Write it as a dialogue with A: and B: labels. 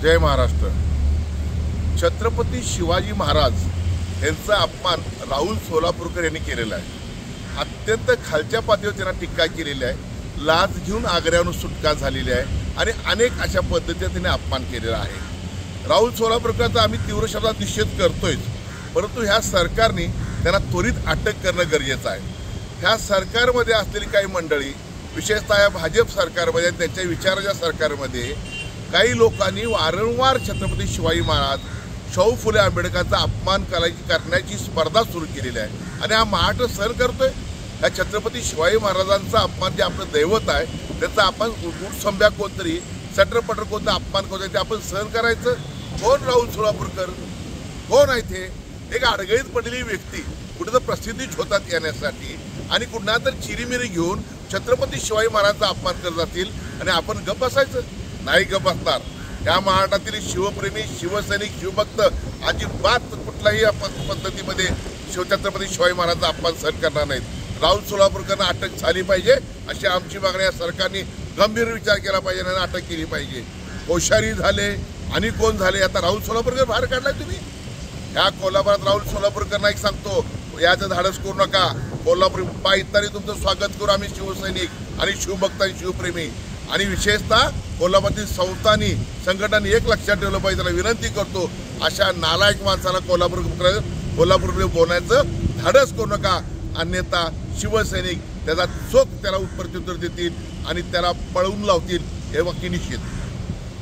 A: जय महाराष्ट्र। छत्रपती शिवाजी महाराज यांचा अपमान राहुल सोलापूरकर यांनी केलेला आहे। अत्यंत खालच्या पातळीवर त्यांना टीका केलेली आहे। लाच घेऊन आग्र्यावरून सुटका झालेली आहे आणि अनेक अशा पद्धतीने त्यांनी अपमान केलेला आहे। राहुल सोलापूरकरचा आम्ही तीव्र शब्दात निषेध करतोय, परंतु ह्या सरकारने त्यांना त्वरित अटक करणं गरजेचं आहे। ह्या सरकारमध्ये असलेली काही मंडळी, विशेषतः या भाजप सरकारमध्ये त्यांच्या विचाराच्या सरकारमध्ये काही लोकांनी वारंवार छत्रपती शिवाजी महाराज, शाहू फुले आंबेडकरांचा अपमान करण्याची स्पर्धा सुरू केलेली आहे आणि हा महाराष्ट्र सहन करतोय। या छत्रपती शिवाजी महाराजांचा अपमान, जे आपलं दैवत आहे, त्याचा आपण उठसंब्या कोणतरी सटरपटर कोणता अपमान करतोय ते आपण सहन करायचं? कोण राहुल सोलापूरकर? कोण आहे ते? एक अडगळीत पडलेली व्यक्ती कुठं प्रसिद्धी शोधतात येण्यासाठी आणि कुठला तर चिरीमिरी घेऊन छत्रपती शिवाजी महाराजांचा अपमान करत जातील आणि आपण गप्प बसायचं? नाही गप्प बसणार। या महाराष्ट्रातील शिवप्रेमी, शिवसैनिक, शिवभक्त अजिबात कुठल्याही पद्धतीमध्ये छत्रपती शिवाजी महाराजांचा अपमान सहन करणार नाहीत। राहुल सोलापूरकरांना अटक झाली पाहिजे अशी आमची मागणी आहे। सरकारने गंभीर विचार केला पाहिजे आणि अटक केली पाहिजे। कोश्यारी झाले आणि कोण झाले, आता राहुल सोलापूरकर बाहेर काढलाय तुम्ही। ह्या कोल्हापुरात राहुल सोलापूरकरांना एक सांगतो, याचं धाडस करू नका। कोल्हापूर पायतानी तुमचं स्वागत करू आम्ही, शिवसैनिक आणि शिवभक्त आणि शिवप्रेमी। आणि विशेषतः कोल्हापूरातील संस्थांनी, संघटनांनी एक लक्षात ठेवलं पाहिजे। त्याला विनंती करतो, अशा नालायक माणसाला कोल्हापूरमध्ये बोलण्याचं धाडस करू नका, अन्यथा शिवसैनिक त्याचा चोख त्याला प्रत्युत्तर देतील आणि त्याला पळवून लावतील, हे वाक्य निश्चित।